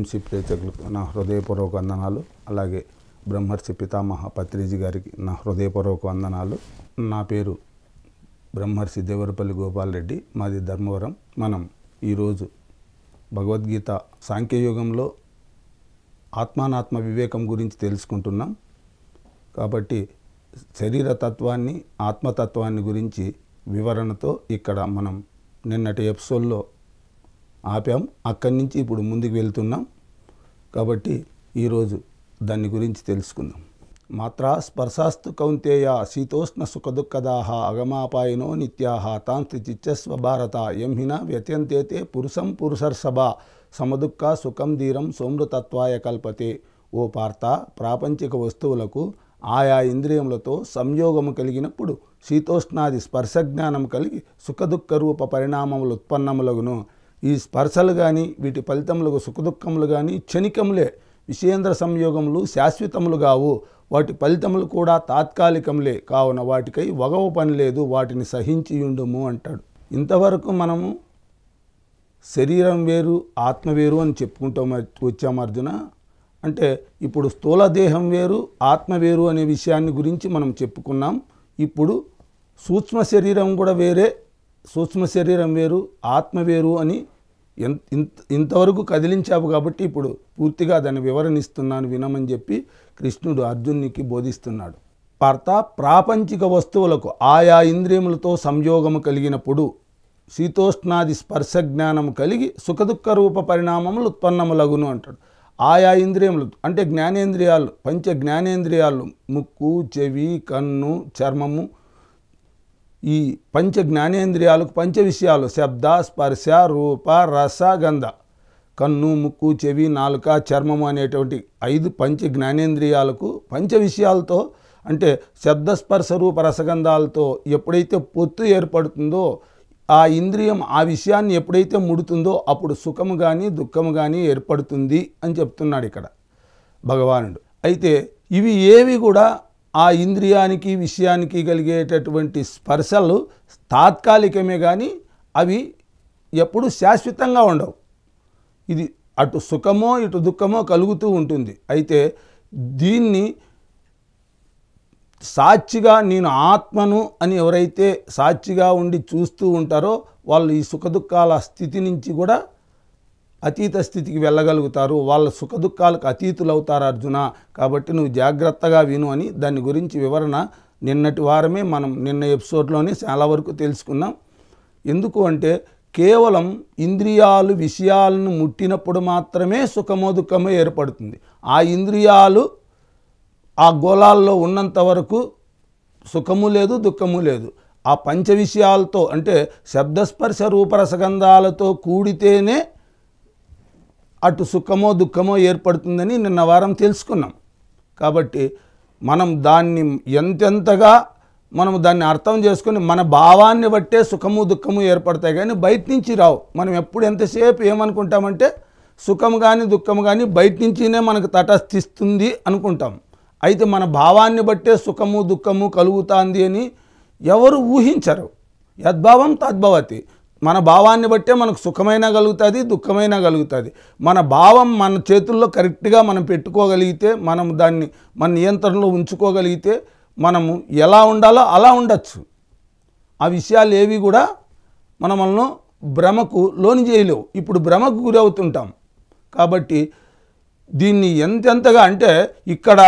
BMC ప్రేక్షకులకు నా హృదయపూర్వక వందనాలు. అలాగే బ్రహ్మర్షి పితామహ పత్రిజీ గారికి నా హృదయపూర్వక వందనాలు. నా పేరు బ్రహ్మర్షి దేవరపల్లి గోపాల్ రెడ్డి, మాది ధర్మవరం. మనం ఈరోజు భగవద్గీత సాంఖ్యయుగంలో ఆత్మానాత్మ వివేకం గురించి తెలుసుకుంటున్నాం. కాబట్టి శరీర తత్వాన్ని, ఆత్మతత్వాన్ని గురించి వివరణతో ఇక్కడ మనం నిన్నటి ఎపిసోడ్లో ఆపాం. అక్కడి నుంచి ఇప్పుడు ముందుకు వెళ్తున్నాం. కాబట్టి ఈరోజు దాని గురించి తెలుసుకుందాం. మాత్రా స్పర్శాస్తు కౌంతేయ శీతోష్ణ సుఖదుఃఖదాహ అగమాపాయనో నిత్యాహ తాంస్తి చిచ్చస్వ భారత ఎంహిన వ్యత్యంతేతే పురుషం పురుషర్షభ సమదుఃఖ సుఖం ధీరం సోమృతత్వాయ కల్పతే. ఓ పార్త, ప్రాపంచిక వస్తువులకు ఆయా ఇంద్రియములతో సంయోగము కలిగినప్పుడు శీతోష్ణాది స్పర్శజ్ఞానం కలిగి సుఖదుఃఖ రూప పరిణామములు ఉత్పన్నములగును. ఈ స్పర్శలు కానీ వీటి ఫలితములకు సుఖదుఖములు కానీ క్షణికములే. విషయేంద్ర సంయోగములు శాశ్వతములు కావు. వాటి ఫలితములు కూడా తాత్కాలికములే. కావున వాటికై వగవ పని లేదు, వాటిని సహించియుండుము అంటాడు. ఇంతవరకు మనము శరీరం వేరు, ఆత్మ వేరు అని చెప్పుకుంటూ వచ్చాము అర్జున. అంటే ఇప్పుడు స్థూల దేహం వేరు, ఆత్మ వేరు అనే విషయాన్ని గురించి మనం చెప్పుకున్నాం. ఇప్పుడు సూక్ష్మ శరీరం కూడా వేరే, సూక్ష్మ శరీరం వేరు, ఆత్మ వేరు అని ఇంతవరకు కదిలించావు. కాబట్టి ఇప్పుడు పూర్తిగా దాన్ని వివరణిస్తున్నాను, వినమని చెప్పి కృష్ణుడు అర్జునునికి బోధిస్తున్నాడు. పార్త, ప్రాపంచిక వస్తువులకు ఆయా ఇంద్రియములతో సంయోగము కలిగినప్పుడు శీతోష్ణాది స్పర్శ జ్ఞానము కలిగి సుఖదుఖ రూప పరిణామములు ఉత్పన్నములగును అంటాడు. ఆయా ఇంద్రియములు అంటే జ్ఞానేంద్రియాలు, పంచ జ్ఞానేంద్రియాలు, ముక్కు, చెవి, కన్ను, చర్మము. ఈ పంచ జ్ఞానేంద్రియాలకు పంచ విషయాలు శబ్ద, స్పర్శ, రూప, రస, గంధ. కన్ను, ముక్కు, చెవి, నాలుక, చర్మము అనేటువంటి 5 పంచ జ్ఞానేంద్రియాలకు పంచ విషయాలతో అంటే శబ్ద, స్పర్శ, రూప, రసగంధాలతో ఎప్పుడైతే పొత్తు ఏర్పడుతుందో ఆ ఇంద్రియం ఆ విషయాన్ని ఎప్పుడైతే ముడుతుందో అప్పుడు సుఖము కానీ దుఃఖము కానీ ఏర్పడుతుంది అని చెప్తున్నాడు ఇక్కడ భగవానుడు. అయితే ఇవి ఏవి కూడా ఆ ఇంద్రియానికి విషయానికి కలిగేటటువంటి స్పర్శలు తాత్కాలికమే కానీ అవి ఎప్పుడు శాశ్వతంగా ఉండవు. ఇది అటు సుఖమో ఇటు దుఃఖమో కలుగుతూ ఉంటుంది. అయితే దీన్ని సాక్షిగా నేను ఆత్మను అని ఎవరైతే సాక్షిగా ఉండి చూస్తూ ఉంటారో వాళ్ళు ఈ సుఖదుఖాల స్థితి నుంచి కూడా అతీత స్థితికి వెళ్ళగలుగుతారు. వాళ్ళ సుఖదుఖాలకు అతీతులు అవుతారు అర్జున. కాబట్టి నువ్వు జాగ్రత్తగా విను అని దాని గురించి వివరణ నిన్నటి వారమే మనం నిన్న ఎపిసోడ్లోనే చాలా వరకు తెలుసుకున్నాం. ఎందుకు అంటే కేవలం ఇంద్రియాలు విషయాలను ముట్టినప్పుడు మాత్రమే సుఖమో దుఃఖమో ఏర్పడుతుంది. ఆ ఇంద్రియాలు ఆ గోళాల్లో ఉన్నంత వరకు సుఖము లేదు, దుఃఖము లేదు. ఆ పంచ విషయాలతో అంటే శబ్దస్పర్శ రూపరసగంధాలతో కూడితేనే అటు సుఖమో దుఃఖమో ఏర్పడుతుందని నిన్న వారం తెలుసుకున్నాం. కాబట్టి మనం దాన్ని ఎంతెంతగా మనం దాన్ని అర్థం చేసుకొని మన భావాన్ని బట్టే సుఖము దుఃఖము ఏర్పడతాయి కానీ బయట నుంచి రావు. మనం ఎప్పుడు ఎంతసేపు ఏమనుకుంటామంటే సుఖము కానీ దుఃఖము కానీ బయట నుంచినే మనకు తటస్థిస్తుంది అనుకుంటాం. అయితే మన భావాన్ని బట్టే సుఖము దుఃఖము కలుగుతుంది అని ఎవరు ఊహించరు. యద్భావం తద్భవతి. మన భావాన్ని బట్టే మనకు సుఖమైనా కలుగుతుంది, దుఃఖమైనా కలుగుతుంది. మన భావం మన చేతుల్లో కరెక్ట్గా మనం పెట్టుకోగలిగితే, మనం దాన్ని మన నియంత్రణలో ఉంచుకోగలిగితే మనము ఎలా ఉండాలో అలా ఉండొచ్చు. ఆ విషయాలు ఏవి కూడా మనల్ని భ్రమకు లోని చేయలేవు. ఇప్పుడు భ్రమకు గురవుతుంటాం. కాబట్టి దీన్ని ఎంతెంతగా అంటే ఇక్కడ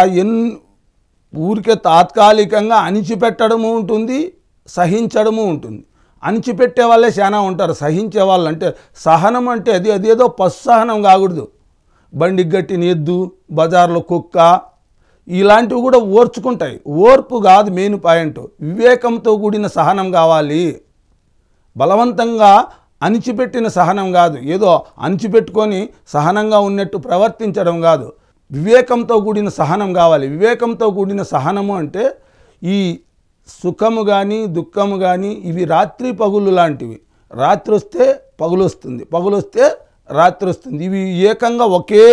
ఊరికే తాత్కాలికంగా అణిచిపెట్టడము ఉంటుంది, సహించడము ఉంటుంది. అణిచిపెట్టే వాళ్ళే చాలా ఉంటారు. సహించే వాళ్ళు అంటే సహనం అంటే అదేదో పశుసహనం కాకూడదు. బండికి గట్టిన ఎద్దు, బజార్లో కుక్క ఇలాంటివి కూడా ఓర్చుకుంటాయి. ఓర్పు కాదు మెయిన్ పాయింట్. వివేకంతో కూడిన సహనం కావాలి. బలవంతంగా అణిచిపెట్టిన సహనం కాదు. ఏదో అణిచిపెట్టుకొని సహనంగా ఉన్నట్టు ప్రవర్తించడం కాదు. వివేకంతో కూడిన సహనం కావాలి. వివేకంతో కూడిన సహనము అంటే ఈ సుఖము కానీ దుఃఖము కానీ ఇవి రాత్రి పగులు లాంటివి. రాత్రి వస్తే పగులు వస్తుంది, పగులు వస్తే రాత్రి వస్తుంది. ఇవి ఏకంగా ఒకే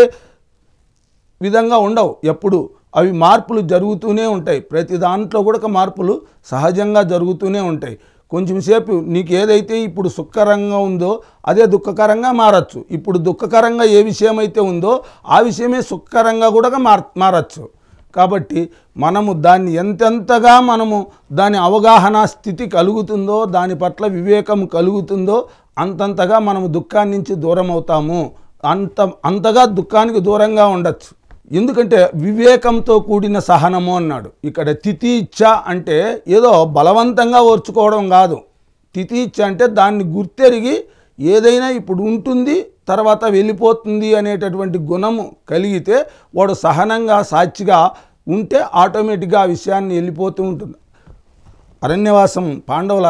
విధంగా ఉండవు. ఎప్పుడు అవి మార్పులు జరుగుతూనే ఉంటాయి. ప్రతి దాంట్లో కూడా మార్పులు సహజంగా జరుగుతూనే ఉంటాయి. కొంచెంసేపు నీకు ఏదైతే ఇప్పుడు సుఖకరంగా ఉందో అదే దుఃఖకరంగా మారచ్చు. ఇప్పుడు దుఃఖకరంగా ఏ విషయం అయితే ఉందో ఆ విషయమే సుఖకరంగా కూడా మారచ్చు. కాబట్టి మనము దాన్ని ఎంతెంతగా మనము దాని అవగాహన స్థితి కలుగుతుందో, దాని పట్ల వివేకం కలుగుతుందో అంతంతగా మనము దుఃఖాన్ని నుంచి దూరం అవుతాము. అంతగా దుఃఖానికి దూరంగా ఉండొచ్చు. ఎందుకంటే వివేకంతో కూడిన సహనము అన్నాడు. ఇక్కడ తితీచ్ఛ అంటే ఏదో బలవంతంగా ఓర్చుకోవడం కాదు. తితీచ్ఛ అంటే దాన్ని గుర్తెరిగి ఏదైనా ఇప్పుడు ఉంటుంది తర్వాత వెళ్ళిపోతుంది అనేటటువంటి గుణము కలిగితే వాడు సహనంగా సాక్షిగా ఉంటే ఆటోమేటిక్గా ఆ విషయాన్ని వెళ్ళిపోతూ ఉంటుంది. అరణ్యవాసం పాండవులు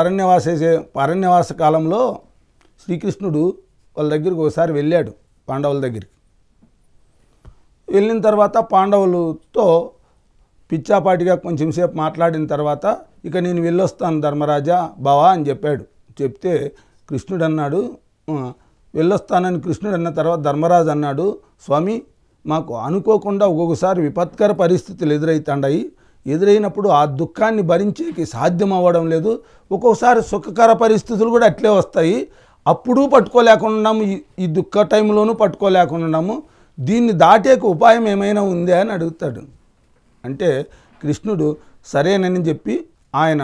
అరణ్యవాస కాలంలో శ్రీకృష్ణుడు వాళ్ళ దగ్గరికి ఒకసారి వెళ్ళాడు. పాండవుల దగ్గరికి వెళ్ళిన తర్వాత పాండవులతో పిచ్చాపాటిగా కొంచెంసేపు మాట్లాడిన తర్వాత ఇక నేను వెళ్ళొస్తాను ధర్మరాజా బావా అని చెప్పాడు. చెప్తే కృష్ణుడు అన్నాడు, వెళ్ళొస్తానని కృష్ణుడు అన్న తర్వాత ధర్మరాజు అన్నాడు, స్వామి మాకు అనుకోకుండా ఒక్కొక్కసారి విపత్కర పరిస్థితులు ఎదురైనప్పుడు ఆ దుఃఖాన్ని భరించేకి సాధ్యం అవ్వడం లేదు. ఒక్కొక్కసారి సుఖకర పరిస్థితులు కూడా అట్లే వస్తాయి. అప్పుడు పట్టుకోలేకున్నాము, ఈ దుఃఖ టైంలోనూ పట్టుకోలేకున్నాము. దీన్ని దాటేకి ఉపాయం ఏమైనా ఉందా అని అడుగుతాడు. అంటే కృష్ణుడు సరేనని చెప్పి ఆయన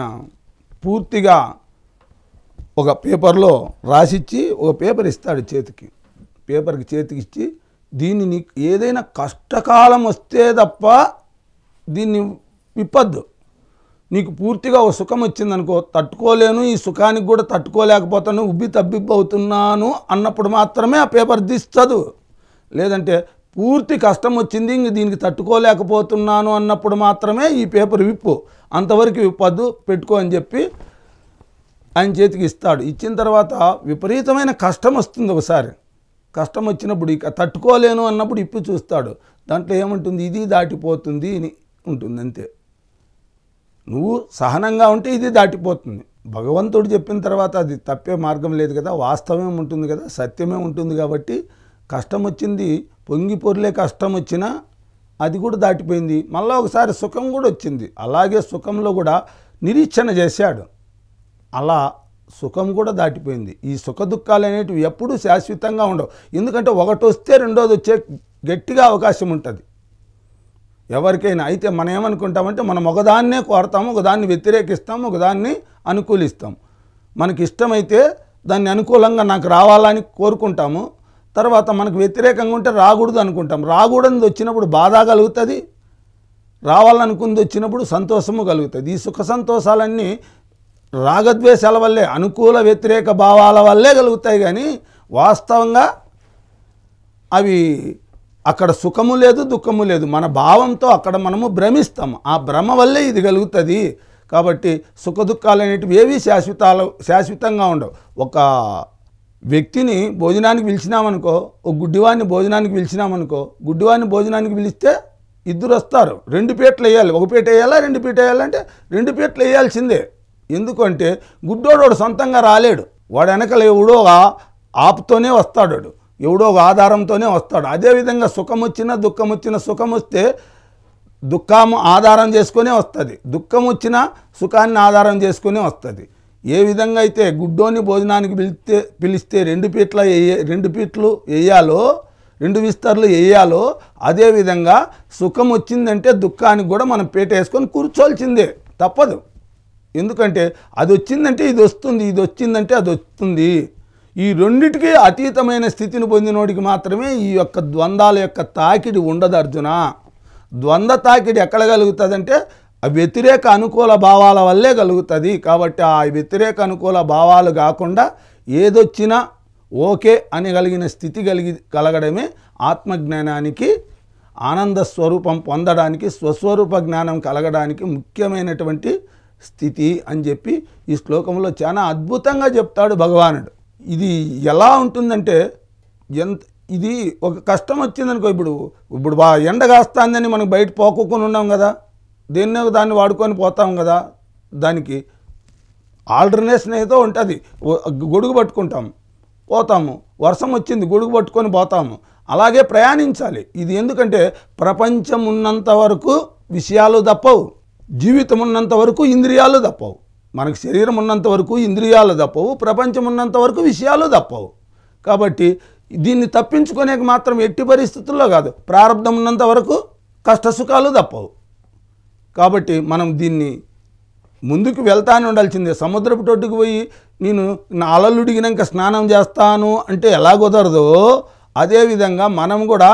పూర్తిగా ఒక పేపర్లో రాసిచ్చి ఒక పేపర్ ఇస్తాడు చేతికి. చేతికి ఇచ్చి దీన్ని నీకు ఏదైనా కష్టకాలం వస్తే తప్ప దీన్ని విప్పద్దు. నీకు పూర్తిగా ఒక సుఖం వచ్చిందనుకో, తట్టుకోలేను, ఈ సుఖానికి కూడా తట్టుకోలేకపోతాను, ఉబ్బి తబ్బిబ్బి అవుతున్నాను అన్నప్పుడు మాత్రమే ఆ పేపర్ తీసి చదువు. లేదంటే పూర్తి కష్టం వచ్చింది ఇంక దీనికి తట్టుకోలేకపోతున్నాను అన్నప్పుడు మాత్రమే ఈ పేపర్ విప్పు, అంతవరకు విప్పద్దు, పెట్టుకో అని చెప్పి ఆయన చేతికి ఇస్తాడు. ఇచ్చిన తర్వాత విపరీతమైన కష్టం వస్తుంది. ఒకసారి కష్టం వచ్చినప్పుడు ఇక తట్టుకోలేను అన్నప్పుడు ఇప్పి చూస్తాడు. దాంట్లో ఏముంటుంది, ఇది దాటిపోతుంది అని ఉంటుంది. అంతే. నువ్వు సహనంగా ఉంటే ఇది దాటిపోతుంది. భగవంతుడు చెప్పిన తర్వాత అది తప్పే మార్గం లేదు కదా, వాస్తవమే ఉంటుంది కదా, సత్యమే ఉంటుంది. కాబట్టి కష్టం వచ్చింది, పొంగి పొర్లే కష్టం వచ్చినా అది కూడా దాటిపోయింది. మళ్ళీ ఒకసారి సుఖం కూడా వచ్చింది. అలాగే సుఖంలో కూడా నిరీక్షణ చేశాడు. అలా సుఖం కూడా దాటిపోయింది. ఈ సుఖ దుఃఖాలు అనేటివి ఎప్పుడూ శాశ్వతంగా ఉండవు. ఎందుకంటే ఒకటి వస్తే రెండోది వచ్చే గట్టిగా అవకాశం ఉంటుంది ఎవరికైనా. అయితే మనం ఏమనుకుంటామంటే మనం ఒకదాన్నే కోరతాము, ఒకదాన్ని వ్యతిరేకిస్తాము, ఒకదాన్ని అనుకూలిస్తాం. మనకి ఇష్టమైతే దాన్ని అనుకూలంగా నాకు రావాలని కోరుకుంటాము. తర్వాత మనకు వ్యతిరేకంగా ఉంటే రాకూడదు అనుకుంటాం. రాకూడదు వచ్చినప్పుడు బాధ కలుగుతుంది, రావాలనుకుంది వచ్చినప్పుడు సంతోషము కలుగుతుంది. ఈ సుఖ సంతోషాలన్నీ రాగద్వేషాల వల్లే, అనుకూల వ్యతిరేక భావాల వల్లే కలుగుతాయి. కానీ వాస్తవంగా అవి అక్కడ సుఖము లేదు, దుఃఖము లేదు. మన భావంతో అక్కడ మనము భ్రమిస్తాము. ఆ భ్రమ వల్లే ఇది కలుగుతుంది. కాబట్టి సుఖ దుఃఖాలు అనేటివి ఏవి శాశ్వతంగా ఉండవు. ఒక వ్యక్తిని భోజనానికి పిలిచినామనుకో, ఒక గుడ్డివాడిని భోజనానికి పిలిచినామనుకో, గుడ్డివాడిని భోజనానికి పిలిస్తే ఇద్దరు వస్తారు, 2 పీటలు వేయాలి. ఒక పీట వేయాలా, 2 పీట వేయాలంటే 2 పీటలు వేయాల్సిందే. ఎందుకంటే గుడ్డోడు సొంతంగా రాలేడు. వాడు వెనకలు ఎవడో ఆపుతోనే వస్తాడు, ఎవడో ఒక ఆధారంతోనే వస్తాడు. అదేవిధంగా సుఖం వచ్చినా దుఃఖం వచ్చినా, సుఖం వస్తే దుఃఖము ఆధారం చేసుకునే వస్తుంది, దుఃఖం వచ్చినా సుఖాన్ని ఆధారం చేసుకునే వస్తుంది. ఏ విధంగా అయితే గుడ్డోని భోజనానికి పిలిస్తే 2 పీటలు వేయాలో, 2 విస్తర్లు వేయాలో, అదేవిధంగా సుఖం వచ్చిందంటే దుఃఖానికి కూడా మనం పీట వేసుకొని కూర్చోల్సిందే, తప్పదు. ఎందుకంటే అది వచ్చిందంటే ఇది వస్తుంది, ఇది వచ్చిందంటే అది వస్తుంది. ఈ రెండిటికీ అతీతమైన స్థితిని పొందినోడికి మాత్రమే ఈ యొక్క ద్వంద్వాల యొక్క తాకిడి ఉండదు అర్జున. ద్వంద్వ తాకిడి ఎక్కడ కలుగుతుందంటే ఆ వ్యతిరేక అనుకూల భావాల వల్లే కలుగుతుంది. కాబట్టి ఆ వ్యతిరేక అనుకూల భావాలు కాకుండా ఏదొచ్చినా ఓకే అని కలిగిన స్థితి కలగడమే ఆత్మజ్ఞానానికి, ఆనంద స్వరూపం పొందడానికి, స్వస్వరూప జ్ఞానం కలగడానికి ముఖ్యమైనటువంటి స్థితి అని చెప్పి ఈ శ్లోకంలో చాలా అద్భుతంగా చెప్తాడు భగవానుడు. ఇది ఎలా ఉంటుందంటే, ఇది ఒక కష్టం వచ్చిందనుకో, ఇప్పుడు ఎండ కాస్తుందని మనకు బయట పోకోకుండా ఉన్నాం కదా, దాన్ని వాడుకొని పోతాం కదా. దానికి ఆల్టర్నేషన్ ఏదో ఉంటుంది. గొడుగు పట్టుకుంటాం పోతాము, వర్షం వచ్చింది గొడుగు పట్టుకొని పోతాము. అలాగే ప్రయాణించాలి. ఇది ఎందుకంటే ప్రపంచం ఉన్నంత వరకు విషయాలు తప్పవు, జీవితం ఉన్నంత వరకు ఇంద్రియాలు తప్పవు. మనకు శరీరం ఉన్నంత వరకు ఇంద్రియాలు తప్పవు, ప్రపంచం ఉన్నంత వరకు విషయాలు తప్పవు. కాబట్టి దీన్ని తప్పించుకునేకి మాత్రం ఎట్టి పరిస్థితుల్లో కాదు, ప్రారంధం ఉన్నంత వరకు కష్టసుఖాలు తప్పవు. కాబట్టి మనం దీన్ని ముందుకు వెళ్తానే ఉండాల్సిందే. సముద్రపు టొట్టుకు పోయి నేను నా అలలుడిగినాక స్నానం చేస్తాను అంటే ఎలా కుదరదో, అదేవిధంగా మనం కూడా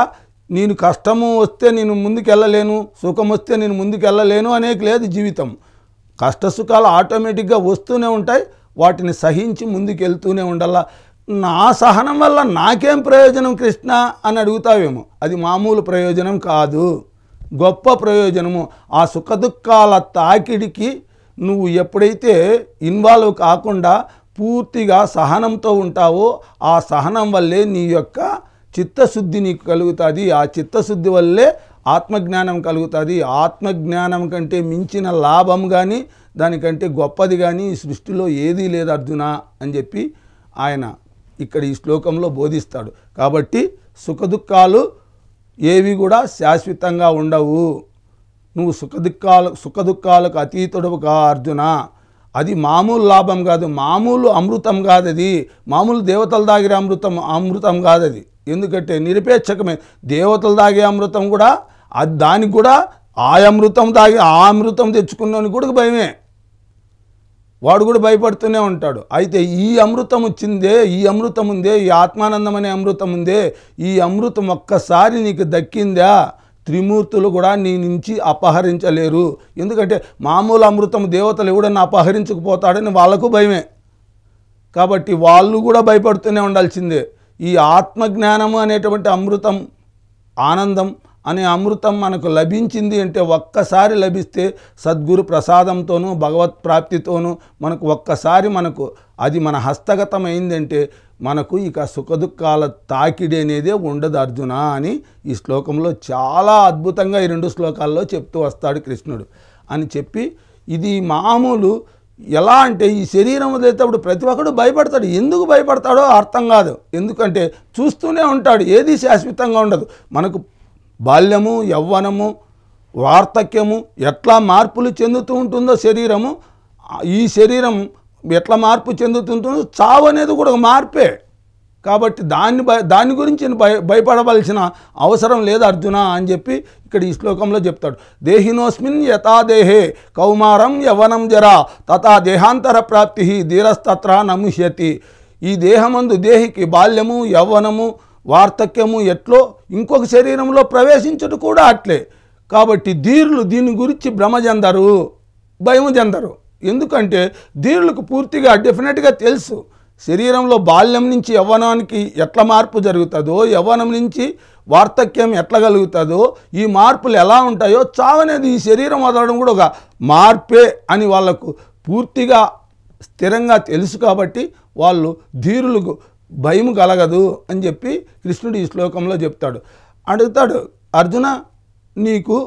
నేను కష్టము వస్తే నేను ముందుకు వెళ్ళలేను, సుఖం వస్తే నేను ముందుకు వెళ్ళలేను అనేక లేదు జీవితం. కష్టసుఖాలు ఆటోమేటిక్గా వస్తూనే ఉంటాయి, వాటిని సహించి ముందుకు వెళ్తూనే ఉండాల. నా సహనం వల్ల నాకేం ప్రయోజనం కృష్ణ అని అడుగుతావేమో, అది మామూలు ప్రయోజనం కాదు, గొప్ప ప్రయోజనము. ఆ సుఖదుఖాల తాకిడికి నువ్వు ఎప్పుడైతే ఇన్వాల్వ్ కాకుండా పూర్తిగా సహనంతో ఉంటావో, ఆ సహనం వల్లే నీ యొక్క చిత్తశుద్ధి నీకు కలుగుతుంది. ఆ చిత్తశుద్ధి వల్లే ఆత్మజ్ఞానం కలుగుతుంది. ఆత్మజ్ఞానం కంటే మించిన లాభం కానీ దానికంటే గొప్పది కానీ ఈ సృష్టిలో ఏదీ లేదు అర్జున అని చెప్పి ఆయన ఇక్కడ ఈ శ్లోకంలో బోధిస్తాడు. కాబట్టి సుఖదుఖాలు ఏవి కూడా శాశ్వతంగా ఉండవు. నువ్వు సుఖదుఖాలకు అతీతుడవు కా అర్జున. అది మామూలు లాభం కాదు, మామూలు అమృతం కాదు, అది మామూలు దేవతలు తాగే అమృతం కాదు. అది ఎందుకంటే నిరపేక్షకమే. దేవతలు తాగే అమృతం కూడా అది దానికి కూడా ఆ అమృతం తాగి ఆ అమృతం తెచ్చుకున్నోని కూడా భయమే, వాడు కూడా భయపడుతూనే ఉంటాడు. అయితే ఈ అమృతం వచ్చిందే, ఈ అమృతం ఉందే, ఈ ఆత్మానందం అనే అమృతం ఉందే, ఈ అమృతం ఒక్కసారి నీకు దక్కిందా త్రిమూర్తులు కూడా నీ నుంచి అపహరించలేరు. ఎందుకంటే మామూలు అమృతం దేవతలు ఎవడన్నా అపహరించకపోతాడని వాళ్ళకు భయమే. కాబట్టి వాళ్ళు కూడా భయపడుతూనే ఉండాల్సిందే. ఈ ఆత్మజ్ఞానము అనేటువంటి అమృతం, ఆనందం అనే అమృతం మనకు లభించింది అంటే ఒక్కసారి లభిస్తే సద్గురు ప్రసాదంతోనూ భగవత్ ప్రాప్తితోనూ మనకు ఒక్కసారి మనకు అది మన హస్తగతం అయిందంటే మనకు ఇక సుఖదుఖాల తాకిడి అనేదే ఉండదు అర్జున అని ఈ శ్లోకంలో చాలా అద్భుతంగా ఈ 2 శ్లోకాల్లో చెప్తూ వస్తాడు కృష్ణుడు. అని చెప్పి ఇది మామూలు ఎలా అంటే ఈ శరీరం వదిలేటప్పుడు ప్రతి ఒక్కడు భయపడతాడు. ఎందుకు భయపడతాడో అర్థం కాదు. ఎందుకంటే చూస్తూనే ఉంటాడు, ఏది శాశ్వతంగా ఉండదు. మనకు బాల్యము, యవ్వనము, వార్ధక్యము ఎట్లా మార్పులు చెందుతూ ఉంటుందో శరీరము, ఈ శరీరం ఎట్లా మార్పు చెందుతుంటుందో చావు అనేది కూడా ఒక మార్పే. కాబట్టి దాని గురించి భయపడవలసిన అవసరం లేదు అర్జున అని చెప్పి ఇక్కడ ఈ శ్లోకంలో చెప్తాడు. దేహినోస్మిన్ యథా దేహే కౌమారం యవనం జరా తథా దేహాంతర ప్రాప్తి ధీరస్తత్ర నముహ్యతి. ఈ దేహమందు దేహికి బాల్యము, యవ్వనము, వార్ధక్యము ఎట్లో ఇంకొక శరీరంలో ప్రవేశించడం కూడా అట్లే. కాబట్టి ధీరులు దీని గురించి భ్రమ చెందరు, భయం చెందరు. ఎందుకంటే ధీరులకు పూర్తిగా డెఫినెట్గా తెలుసు శరీరంలో బాల్యం నుంచి యవ్వనానికి ఎట్లా మార్పు జరుగుతుందో, యవ్వనం నుంచి వార్ధక్యం ఎట్లా కలుగుతుందో, ఈ మార్పులు ఎలా ఉంటాయో, చావనేది ఈ శరీరం వదలడం కూడా ఒక మార్పే అని వాళ్ళకు పూర్తిగా స్థిరంగా తెలుసు. కాబట్టి వాళ్ళు ధీరులకు భయం కలగదు అని చెప్పి కృష్ణుడు ఈ శ్లోకంలో చెప్తాడు. అడుగుతాడు, అర్జున నీకు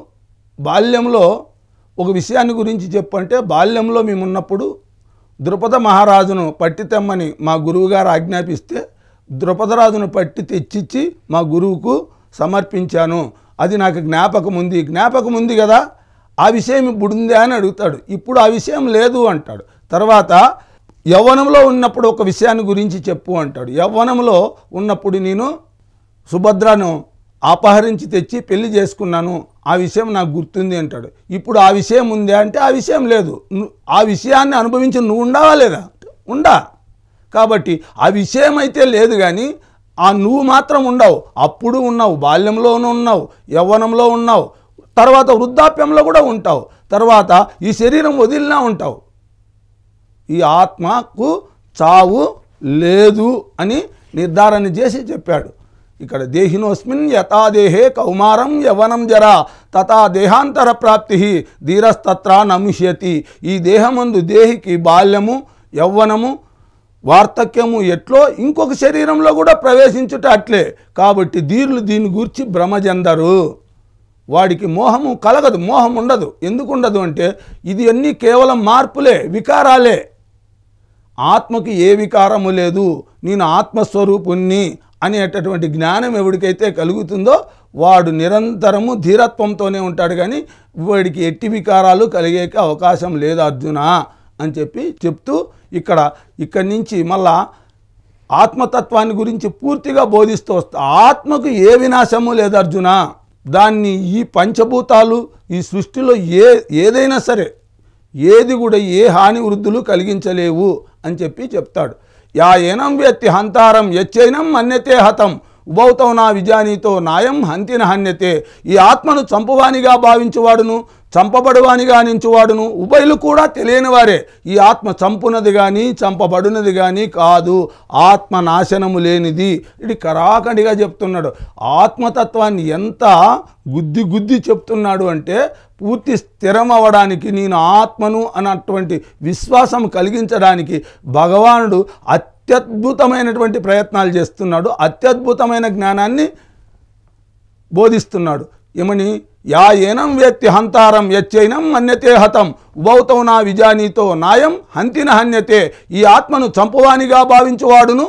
బాల్యంలో ఒక విషయాన్ని గురించి చెప్పంటే, బాల్యంలో మేమున్నప్పుడు ద్రుపద మహారాజును పట్టి తెమ్మని మా గురువుగారు ఆజ్ఞాపిస్తే ద్రుపదరాజును పట్టి తెచ్చిచ్చి మా గురువుకు సమర్పించాను. అది నాకు జ్ఞాపకం ఉంది కదా, ఆ విషయం ఇప్పుడు ఉందా అని అడుగుతాడు. ఇప్పుడు ఆ విషయం లేదు అంటాడు. తర్వాత యవ్వనంలో ఉన్నప్పుడు ఒక విషయాన్ని గురించి చెప్పు అంటాడు. యవ్వనంలో ఉన్నప్పుడు నేను సుభద్రను అపహరించి తెచ్చి పెళ్లి చేసుకున్నాను, ఆ విషయం నాకు గుర్తుంది అంటాడు. ఇప్పుడు ఆ విషయం ఉందా అంటే ఆ విషయం లేదు. ఆ విషయాన్ని అనుభవించి నువ్వు ఉండవా లేదా? ఉండా. కాబట్టి ఆ విషయం అయితే లేదు, కానీ ఆ నువ్వు మాత్రం ఉండవు. అప్పుడు ఉన్నావు, బాల్యంలోనూ ఉన్నావు, యవ్వనంలో ఉన్నావు, తర్వాత వృద్ధాప్యంలో కూడా ఉంటావు, తర్వాత ఈ శరీరం వదిలినా ఉంటావు. ఈ ఆత్మకు చావు లేదు అని నిర్ధారణ చేసి చెప్పాడు. ఇక్కడ దేహినోస్మిన్ యథా దేహే కౌమారం యవనం జరా తథా దేహాంతర ప్రాప్తి ధీరస్తత్ర నముహ్యతి. ఈ దేహమందు దేహికి బాల్యము, యవ్వనము, వార్ధక్యము ఎట్లో ఇంకొక శరీరంలో కూడా ప్రవేశించుట అట్లే. కాబట్టి ధీరులు దీని గురించి భ్రమ చెందరు. వాడికి మోహము కలగదు, మోహం ఉండదు. ఎందుకు ఉండదు అంటే ఇది అన్నీ కేవలం మార్పులే, వికారాలే. ఆత్మకి ఏ వికారము లేదు, నేను ఆత్మస్వరూపుణ్ణి అనేటటువంటి జ్ఞానం ఎవరికైతే కలుగుతుందో వాడు నిరంతరము ధీరత్వంతోనే ఉంటాడు, కానీ వాడికి ఎట్టి వికారాలు కలిగే అవకాశం లేదు అర్జున అని చెప్తూ ఇక్కడి నుంచి మళ్ళా ఆత్మతత్వాన్ని గురించి పూర్తిగా బోధిస్తూ వస్తా. ఆత్మకు ఏ వినాశము లేదు అర్జున. దాన్ని ఈ పంచభూతాలు ఈ సృష్టిలో ఏదైనా సరే ఏది కూడా ఏ హాని వృద్ధులు కలిగించలేవు అని చెప్తాడు. యా ఏనం వ్యక్తి హంతారం యచ్చైనం మన్యతే హతం ఉభౌతం నా విజానీతో నాయం హంతిన హన్యతే. ఈ ఆత్మను చంపువానిగా భావించువాడును చంపబడువానిగా నించువాడును ఉభయులు కూడా తెలియని వారే. ఈ ఆత్మ చంపునది కానీ చంపబడునది కానీ కాదు, ఆత్మ నాశనము లేనిది. ఇది కరాఖండిగా చెప్తున్నాడు. ఆత్మతత్వాన్ని ఎంత గుద్ది చెప్తున్నాడు అంటే పూర్తి స్థిరం అవ్వడానికి, నేను ఆత్మను అన్నటువంటి విశ్వాసం కలిగించడానికి భగవానుడు అత్యద్భుతమైనటువంటి ప్రయత్నాలు చేస్తున్నాడు. అత్యద్భుతమైన జ్ఞానాన్ని బోధిస్తున్నాడు. ఏమని? యా ఏనం వ్యక్తి హంతారం యచ్చైనం మన్యతే హతం ఉభౌతం నా విజానీతో నాయం హంతిన హన్యతే. ఈ ఆత్మను చంపువానిగా భావించువాడును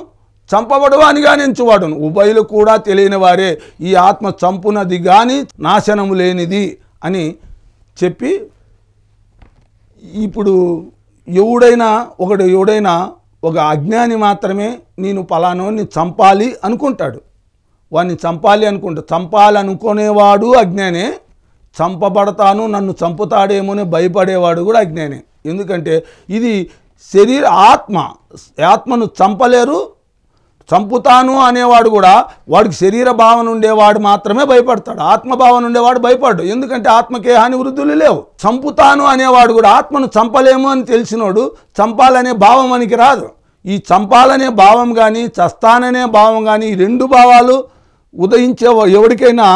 చంపబడువానిగా నించువాడును ఉభయులు కూడా తెలియని వారే. ఈ ఆత్మ చంపునది కానీ నాశనము లేనిది అని చెప్పి, ఇప్పుడు ఎవడైనా ఒక అజ్ఞాని మాత్రమే నేను పలానోని చంపాలి అనుకుంటాడు. వాడిని చంపాలనుకునేవాడు అజ్ఞానే, చంపబడతాను నన్ను చంపుతాడేమోని భయపడేవాడు కూడా అజ్ఞానే. ఎందుకంటే ఇది ఆత్మను చంపలేరు. చంపుతాను అనేవాడు కూడా వాడికి శరీర భావన ఉండేవాడు మాత్రమే భయపడతాడు. ఆత్మభావన ఉండేవాడు భయపడ్డు. ఎందుకంటే ఆత్మకే హాని వృద్ధులు లేవు. చంపుతాను అనేవాడు కూడా ఆత్మను చంపలేము అని తెలిసినోడు చంపాలనే భావం మనకి రాదు. ఈ చంపాలనే భావం కానీ చస్తాననే భావం కానీ ఈ రెండు భావాలు ఉదయించే ఎవరికైనా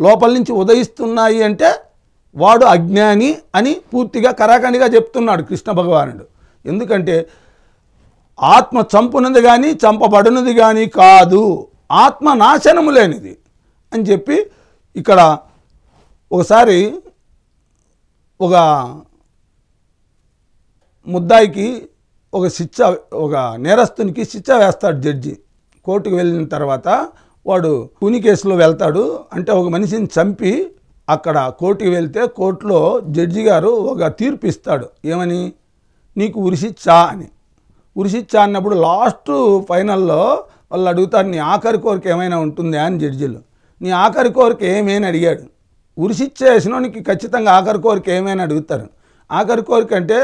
లోపల నుంచి ఉదయిస్తున్నాయి అంటే వాడు అజ్ఞాని అని పూర్తిగా కరాఖండిగా చెప్తున్నాడు కృష్ణ భగవానుడు. ఎందుకంటే ఆత్మ చంపునది కానీ చంపబడినది కానీ కాదు, ఆత్మ నాశనము లేనిది అని చెప్పి ఇక్కడ ఒకసారి ఒక ముద్దాయికి ఒక నేరస్తునికి శిక్ష వేస్తాడు జడ్జి. కోర్టుకు వెళ్ళిన తర్వాత వాడు కూని కేసులో వెళ్తాడు. అంటే ఒక మనిషిని చంపి అక్కడ కోర్టుకు వెళ్తే కోర్టులో జడ్జి గారు ఒక తీర్పు ఇస్తాడు. ఏమని? నీకు ఉరిశిక్ష అని. ఉరిశిక్ష అన్నప్పుడు లాస్ట్ ఫైనల్లో వాళ్ళు అడుగుతారు, నీ ఆఖరి కోరిక ఏమైనా ఉంటుందా అని జడ్జిలు. నీ ఆఖరి కోరిక ఏమైనా అడిగాడు. ఉరిశిక్ష వేసినోనికి ఖచ్చితంగా ఆఖరి కోరిక ఏమైనా అడుగుతారు. ఆఖరి కోరిక అంటే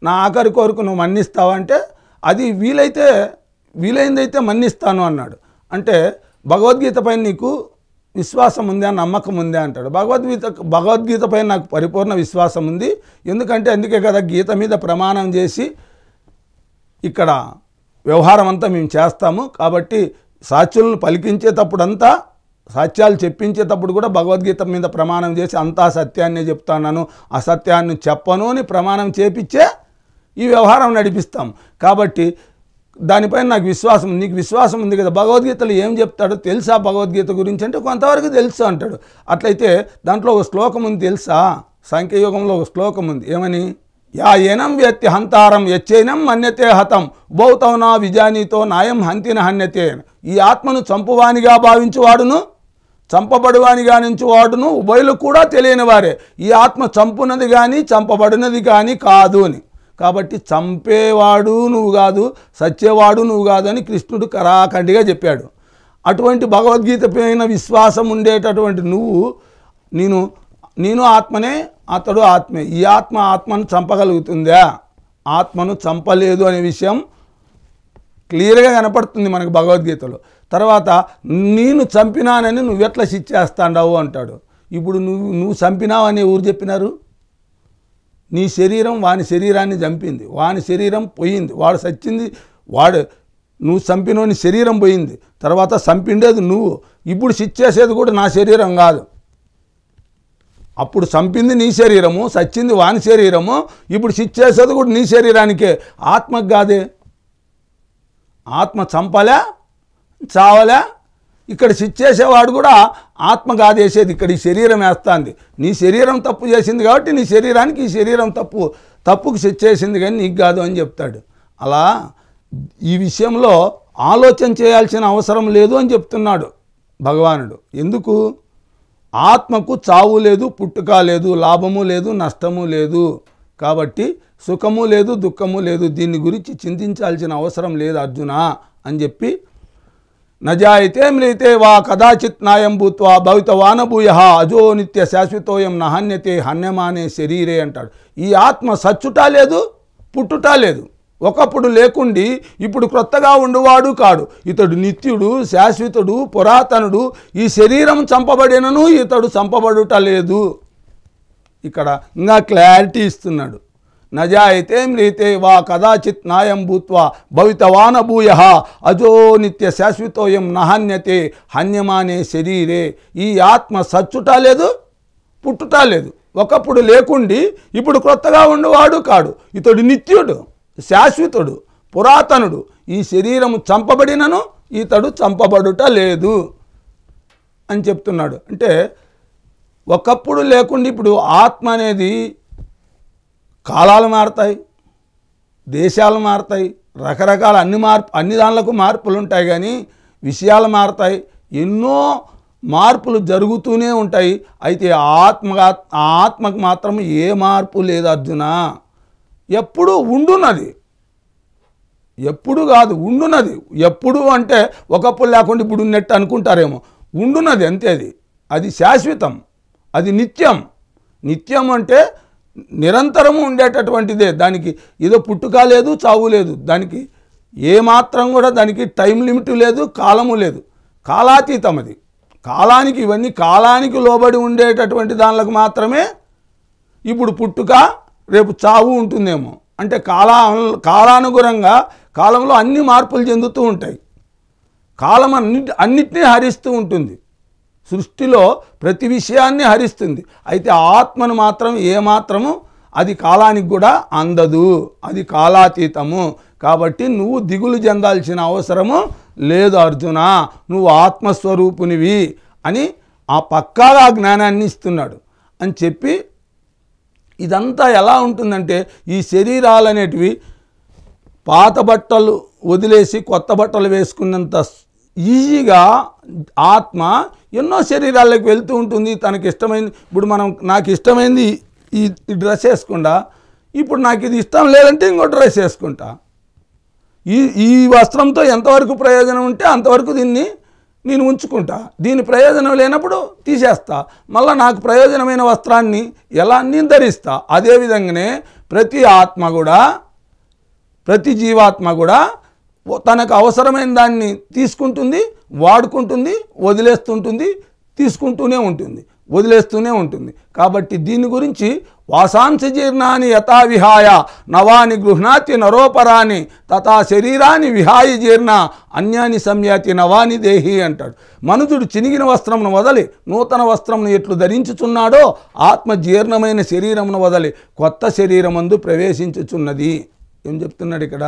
నా ఆఖరి కోరిక నువ్వు మన్నిస్తావా అంటే అది వీలైందైతే మన్నిస్తాను అన్నాడు. అంటే భగవద్గీత పైన నీకు విశ్వాసం ఉందా, నమ్మకం ఉందా అంటాడు. భగవద్గీత పైన నాకు పరిపూర్ణ విశ్వాసం ఉంది. అందుకే కదా గీత మీద ప్రమాణం చేసి ఇక్కడ వ్యవహారం అంతా మేము చేస్తాము. కాబట్టి సాక్ష్యాలను పలికించేటప్పుడంతా, సాక్ష్యాలు చెప్పించేటప్పుడు కూడా భగవద్గీత మీద ప్రమాణం చేసి అంతా సత్యాన్నే చెప్తాను, అసత్యాన్ని చెప్పను అని ప్రమాణం చేపించే ఈ వ్యవహారం నడిపిస్తాం. కాబట్టి దానిపైన నాకు విశ్వాసం, నీకు విశ్వాసం ఉంది కదా. భగవద్గీతలో ఏం చెప్తాడో తెలుసా భగవద్గీత గురించి అంటే కొంతవరకు తెలుసు అంటాడు. అట్లయితే దాంట్లో ఒక శ్లోకం ఉంది తెలుసా? సాంఖ్యయోగంలో ఒక శ్లోకం ఉంది. ఏమని? యా ఏనం వ్యక్తి హంతారం యచ్చైనం మన్యతే హతం ఉభౌతం నా విజానీతో నాయం హంతిన హన్యతే. ఈ ఆత్మను చంపువానిగా భావించువాడును చంపబడువానిగా నించువాడును ఉభయులు కూడా తెలియని వారే. ఈ ఆత్మ చంపునది కానీ చంపబడినది కానీ కాదు అని. కాబట్టి చంపేవాడు నువ్వు కాదు, సచ్చేవాడు నువ్వు కాదు అని కృష్ణుడు కరాఖండిగా చెప్పాడు. అటువంటి భగవద్గీత పైన విశ్వాసం ఉండేటటువంటి నేను ఆత్మనే, అతడు ఆత్మే. ఈ ఆత్మను చంపగలుగుతుందా? ఆత్మను చంపలేదు అనే విషయం క్లియర్గా కనపడుతుంది మనకు భగవద్గీతలో. తర్వాత నేను చంపినానని నువ్వెట్లా శిక్షేస్తాండావు అంటాడు. ఇప్పుడు నువ్వు చంపినావు అని ఎవరు చెప్పినారు? నీ శరీరం వాని శరీరాన్ని చంపింది, వాని శరీరం పోయింది, వాడు చచ్చింది, నువ్వు చంపినోని శరీరం పోయింది, తర్వాత చంపిండేది నువ్వు. ఇప్పుడు శిక్షేసేది కూడా నా శరీరం కాదు. అప్పుడు చంపింది నీ శరీరము, చచ్చింది వాని శరీరము, ఇప్పుడు శిక్షేసేది కూడా నీ శరీరానికే, ఆత్మకు కాదే. ఆత్మ చంపలే, చావలే. ఇక్కడ శిక్షేసేవాడు కూడా ఆత్మ కాదేసేది, ఇక్కడ ఈ శరీరం వేస్తుంది. నీ శరీరం తప్పు చేసింది కాబట్టి నీ శరీరానికి ఈ శరీరం తప్పుకు శిక్షేసింది కానీ నీకు కాదు అని చెప్తాడు. అలా ఈ విషయంలో ఆలోచన చేయాల్సిన అవసరం లేదు అని చెప్తున్నాడు భగవానుడు. ఎందుకు? ఆత్మకు చావు లేదు, పుట్టుక లేదు, లాభము లేదు, నష్టము లేదు. కాబట్టి సుఖము లేదు, దుఃఖము లేదు, దీని గురించి చింతించాల్సిన అవసరం లేదు అర్జున అని చెప్పి, నజాయితే మ్రియతే వా కదాచిత్ నాయం భూత్వా భవితవానభూయ అజో నిత్య శాశ్వతోయం నహన్యతే హన్యమానే శరీరే అంటాడు. ఈ ఆత్మ సచ్చుట లేదు, పుట్టుట లేదు, ఒకప్పుడు లేకుండి ఇప్పుడు క్రొత్తగా ఉండువాడు కాడు. ఇతడు నిత్యుడు, శాశ్వతుడు, పురాతనుడు. ఈ శరీరం చంపబడినను ఇతడు చంపబడుట లేదు. ఇక్కడ ఇంకా క్లారిటీ ఇస్తున్నాడు. నజాయితే మ్రియతే వా కదాచిత్ నాయం భూత్వా భవితవానభూయ అజో నిత్య శాశ్వతోయం నహన్యతే హన్యమానే శరీరే. ఈ ఆత్మ సచ్చుట లేదు, పుట్టుట లేదు, ఒకప్పుడు లేకుండి ఇప్పుడు క్రొత్తగా ఉండేవాడు కాడు. ఇతడు నిత్యుడు, శాశ్వతుడు, పురాతనుడు. ఈ శరీరము చంపబడినను ఇతడు చంపబడుట లేదు అని చెప్తున్నాడు. అంటే ఒకప్పుడు లేకుండా ఇప్పుడు ఆత్మ అనేది కాలాలు మారుతాయి, దేశాలు మారుతాయి, రకరకాల అన్ని దానిలకు మార్పులు ఉంటాయి, కానీ విషయాలు మారుతాయి, ఎన్నో మార్పులు జరుగుతూనే ఉంటాయి. అయితే ఆత్మకు మాత్రం ఏ మార్పు లేదు అర్జున. ఎప్పుడు ఉండున్నది, ఎప్పుడు కాదు ఉండున్నది. ఎప్పుడు అంటే ఒకప్పుడు లేకుండా ఇప్పుడు ఉన్నట్టు అనుకుంటారేమో. ఉండున్నది అంతే. అది శాశ్వతం, అది నిత్యం. నిత్యం అంటే నిరంతరము ఉండేటటువంటిదే. దానికి ఏదో పుట్టుక లేదు, చావు లేదు. దానికి ఏమాత్రం కూడా దానికి టైం లిమిట్ లేదు, కాలము లేదు, కాలాతీతం. అది కాలానికి, ఇవన్నీ కాలానికి లోబడి ఉండేటటువంటి దానిలకు మాత్రమే ఇప్పుడు పుట్టుక, రేపు చావు ఉంటుందేమో. అంటే కాలానుగుణంగా కాలంలో అన్ని మార్పులు చెందుతూ ఉంటాయి. కాలం అన్నిటినీ హరిస్తూ ఉంటుంది. సృష్టిలో ప్రతి విషయాన్ని హరిస్తుంది. అయితే ఆత్మను మాత్రం ఏమాత్రము అది కాలానికి కూడా అందదు, అది కాలాతీతము. కాబట్టి నువ్వు దిగులు చెందాల్సిన అవసరము లేదు అర్జున, నువ్వు ఆత్మస్వరూపునివి అని ఆ పక్కాగా జ్ఞానాన్ని ఇస్తున్నాడు అని చెప్పి, ఇదంతా ఎలా ఉంటుందంటే ఈ శరీరాలు అనేటివి పాత బట్టలు వదిలేసి కొత్త బట్టలు వేసుకున్నంత ఈజీగా ఆత్మ ఎన్నో శరీరాలకు వెళ్తూ ఉంటుంది. తనకి ఇష్టమైంది, ఇప్పుడు నాకు ఇష్టమైంది ఈ డ్రెస్ వేసుకుంటా, ఇప్పుడు నాకు ఇది ఇష్టం లేదంటే ఇంకో డ్రెస్ వేసుకుంటా. ఈ వస్త్రంతో ఎంతవరకు ప్రయోజనం ఉంటే అంతవరకు దీన్ని నేను ఉంచుకుంటా, దీని ప్రయోజనం లేనప్పుడు తీసేస్తా, మళ్ళీ నాకు ప్రయోజనమైన వస్త్రాన్ని ఎలా నేను ధరిస్తా. అదేవిధంగానే ప్రతి జీవాత్మ కూడా తనకు అవసరమైన దాన్ని తీసుకుంటుంది, వాడుకుంటుంది, వదిలేస్తుంటుంది, తీసుకుంటూనే ఉంటుంది, వదిలేస్తూనే ఉంటుంది. కాబట్టి దీని గురించి వాసాంశ జీర్ణాన్ని యథావిహాయ నవాని గృహ్ణాతి నరోపరాని తథా శరీరాన్ని విహాయి జీర్ణ అన్యాని సంయాతి నవాని దేహి అంటాడు. మనుజుడు చినిగిన వస్త్రమును వదలి నూతన వస్త్రమును ఎట్లు ధరించుచున్నాడో ఆత్మ జీర్ణమైన శరీరమును వదలి కొత్త శరీరమందు ప్రవేశించుచున్నది. ఏం చెప్తున్నాడు ఇక్కడ?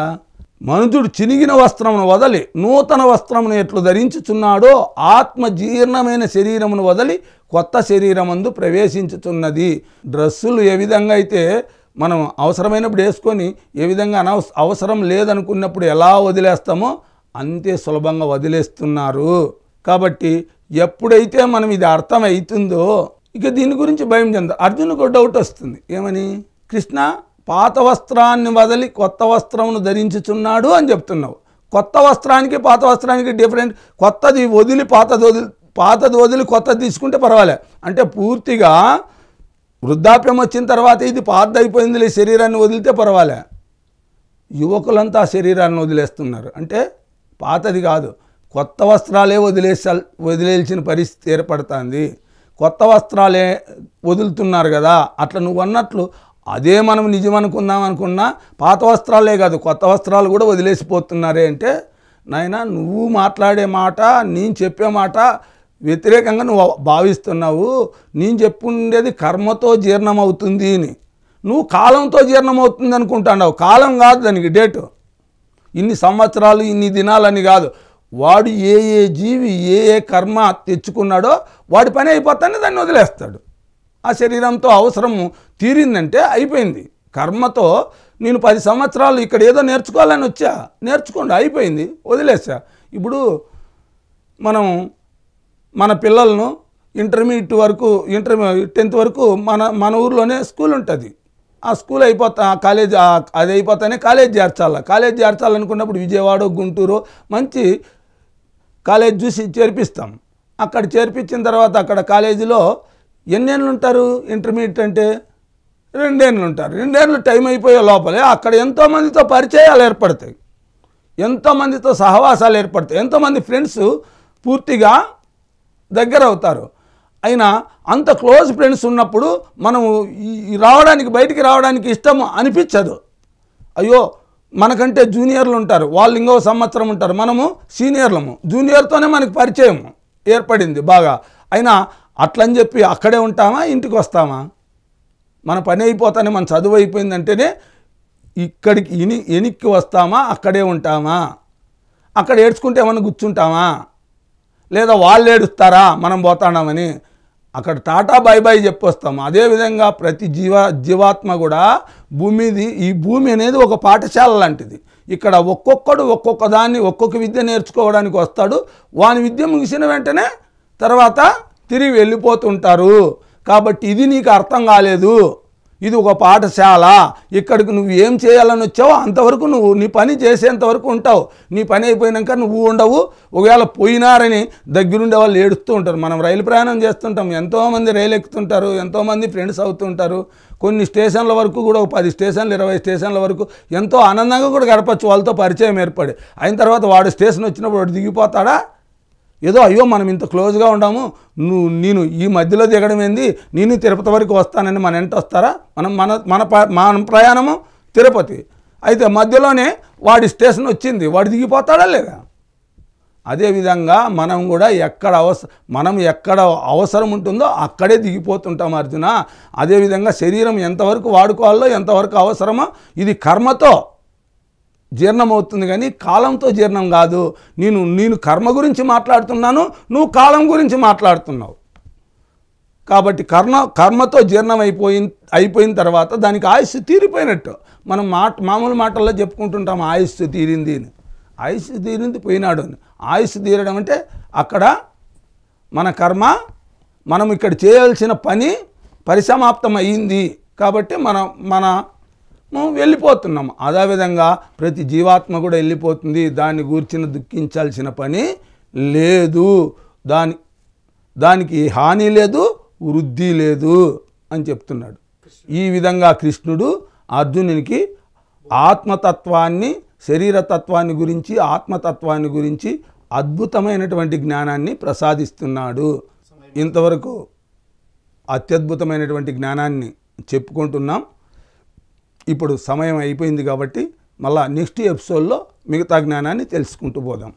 మనుజుడు చినిగిన వస్త్రమును వదలి నూతన వస్త్రమును ఎట్లు ధరించుచున్నాడో ఆత్మ జీర్ణమైన శరీరమును వదలి కొత్త శరీరమందు ప్రవేశించుచున్నది. డ్రెస్సులు ఏ విధంగా అయితే మనం అవసరమైనప్పుడు వేసుకొని ఏ విధంగా అవసరం లేదనుకున్నప్పుడు ఎలా వదిలేస్తామో అంతే సులభంగా వదిలేస్తున్నారు. కాబట్టి ఎప్పుడైతే మనం ఇది అర్థమవుతుందో ఇక దీని గురించి భయం చెంద. అర్జునుకు డౌట్ వస్తుంది, ఏమని? కృష్ణ పాత వస్త్రాన్ని వదిలి కొత్త వస్త్రమును ధరించుచున్నాడు అని చెప్తున్నావు. కొత్త వస్త్రానికి పాత వస్త్రానికి డిఫరెంట్. కొత్తది వదిలి పాతది వదిలి కొత్తది తీసుకుంటే పర్వాలే. అంటే పూర్తిగా వృద్ధాప్యం వచ్చిన తర్వాత ఇది పాతది అయిపోయింది శరీరాన్ని వదిలితే పర్వాలే. యువకులంతా ఆ శరీరాన్ని వదిలేస్తున్నారు. అంటే పాతది కాదు, కొత్త వస్త్రాలే వదిలేయాల్సిన పరిస్థితి ఏర్పడుతుంది. కొత్త వస్త్రాలే వదులుతున్నారు కదా. అట్లా నువ్వు అన్నట్లు అదే మనం నిజం అనుకున్నా పాత వస్త్రాలే కాదు కొత్త వస్త్రాలు కూడా వదిలేసిపోతున్నారే. అంటే నాయన నువ్వు మాట్లాడే మాట, నేను చెప్పే మాట వ్యతిరేకంగా నువ్వు భావిస్తున్నావు. నేను చెప్పుండేది కర్మతో జీర్ణమవుతుంది అని, నువ్వు కాలంతో జీర్ణమవుతుంది అనుకుంటున్నావు. కాలం కాదు దానికి డేటు, ఇన్ని సంవత్సరాలు ఇన్ని దినాలని కాదు. వాడు ఏ జీవి ఏ కర్మ తెచ్చుకున్నాడో వాడి పని అయిపోతానే దాన్ని వదిలేస్తాడు. ఆ శరీరంతో అవసరము తీరిందంటే అయిపోయింది. కర్మతో నేను 10 సంవత్సరాలు ఇక్కడ ఏదో నేర్చుకోవాలని వచ్చా, నేర్చుకోండి, అయిపోయింది, వదిలేసా. ఇప్పుడు మన పిల్లలను ఇంటర్మీడియట్ వరకు 10th వరకు మన ఊర్లోనే స్కూల్ ఉంటుంది. ఆ స్కూల్ కాలేజ్ అది అయిపోతానే కాలేజ్ చేర్చాలనుకున్నప్పుడు విజయవాడ గుంటూరు మంచి కాలేజ్ చూసి చేర్పిస్తాం. అక్కడ చేర్పించిన తర్వాత అక్కడ కాలేజీలో ఎన్నేళ్ళు ఉంటారు? ఇంటర్మీడియట్ అంటే 2 ఏళ్ళు ఉంటారు. 2 ఏళ్ళు టైం అయిపోయే లోపలే అక్కడ ఎంతోమందితో పరిచయాలు ఏర్పడతాయి, ఎంతోమందితో సహవాసాలు ఏర్పడతాయి, ఎంతోమంది ఫ్రెండ్స్ పూర్తిగా దగ్గర అవుతారు. అయినా అంత క్లోజ్ ఫ్రెండ్స్ ఉన్నప్పుడు మనము బయటికి రావడానికి ఇష్టం అనిపించదు. అయ్యో మనకంటే జూనియర్లు ఉంటారు, వాళ్ళు ఇంకో సంవత్సరం ఉంటారు, మనము సీనియర్లము, జూనియర్తోనే మనకు పరిచయం ఏర్పడింది బాగా. అయినా అట్లని చెప్పి అక్కడే ఉంటామా, ఇంటికి వస్తామా? మన పని అయిపోతానే, మన చదువు అయిపోయిందంటేనే ఇక్కడికి వెనక్కి వస్తామా, అక్కడే ఉంటామా? అక్కడ ఏడ్చుకుంటే ఏమన్నా కూర్చుంటామా? లేదా వాళ్ళు ఏడుస్తారా మనం పోతాడామని? అక్కడ టాటా బై బై చెప్పొస్తాము. అదేవిధంగా ప్రతి జీవాత్మ కూడా ఈ భూమి అనేది ఒక పాఠశాల లాంటిది. ఇక్కడ ఒక్కొక్కడు ఒక్కొక్క దాన్ని ఒక్కొక్క విద్య నేర్చుకోవడానికి వస్తాడు. వాని విద్య ముగిసిన వెంటనే తర్వాత తిరిగి వెళ్ళిపోతుంటారు. కాబట్టి ఇది నీకు అర్థం కాలేదు, ఇది ఒక పాఠశాల. ఇక్కడికి నువ్వు ఏం చేయాలని వచ్చావో అంతవరకు నువ్వు నీ పని చేసేంతవరకు ఉంటావు. నీ పని అయిపోయినాక నువ్వు ఉండవు. ఒకవేళ పోయినారని దగ్గరుండే వాళ్ళు ఏడుస్తూ ఉంటారు. మనం రైలు ప్రయాణం చేస్తుంటాం, ఎంతోమంది రైలు ఎక్కుతుంటారు, ఎంతోమంది ఫ్రెండ్స్ అవుతుంటారు. కొన్ని స్టేషన్ల వరకు కూడా 10 స్టేషన్లు 20 స్టేషన్ల వరకు ఎంతో ఆనందంగా కూడా గడపచ్చు వాళ్ళతో పరిచయం ఏర్పడి. అయిన తర్వాత వాడు స్టేషన్ వచ్చినప్పుడు వాడు దిగిపోతాడా? ఏదో అయ్యో మనం ఇంత క్లోజ్గా ఉండాము, నేను ఈ మధ్యలో దిగడం ఏంది, నేను తిరుపతి వరకు వస్తానని మన వెంట వస్తారా? మన ప్రయాణము తిరుపతి అయితే మధ్యలోనే వాడి స్టేషన్ వచ్చింది, వాడు దిగిపోతాడా లేదా? అదేవిధంగా మనం కూడా ఎక్కడ అవసరం ఉంటుందో అక్కడే దిగిపోతుంటాం అర్జున. అదేవిధంగా శరీరం ఎంతవరకు వాడుకోవాలో, ఎంతవరకు అవసరమో ఇది కర్మతో జీర్ణమవుతుంది, కానీ కాలంతో జీర్ణం కాదు. నేను కర్మ గురించి మాట్లాడుతున్నాను, నువ్వు కాలం గురించి మాట్లాడుతున్నావు. కాబట్టి కర్మతో జీర్ణం అయిపోయిన తర్వాత దానికి ఆయుస్సు తీరిపోయినట్టు. మనం మామూలు మాటల్లో చెప్పుకుంటుంటాం ఆయుస్సు తీరింది అని. ఆయుస్సు తీరింది పోయినాడు అని. ఆయుస్సు తీరడం అంటే అక్కడ మన కర్మ, మనం ఇక్కడ చేయాల్సిన పని పరిసమాప్తం అయ్యింది కాబట్టి మనం వెళ్ళిపోతున్నాం. అదేవిధంగా ప్రతి జీవాత్మ కూడా వెళ్ళిపోతుంది. దాన్ని గూర్చిన దుఃఖించాల్సిన పని లేదు, దానికి హాని లేదు, వృద్ధి లేదు అని చెప్తున్నాడు. ఈ విధంగా కృష్ణుడు అర్జునునికి ఆత్మతత్వాన్ని, శరీరతత్వాన్ని గురించి, ఆత్మతత్వాన్ని గురించి అద్భుతమైనటువంటి జ్ఞానాన్ని ప్రసాదిస్తున్నాడు. ఇంతవరకు అత్యద్భుతమైనటువంటి జ్ఞానాన్ని చెప్పుకుంటున్నాం. ఇప్పుడు సమయం అయిపోయింది కాబట్టి మళ్ళా నెక్స్ట్ ఎపిసోడ్లో మిగతా జ్ఞానాన్ని తెలుసుకుంటూ పోదాం.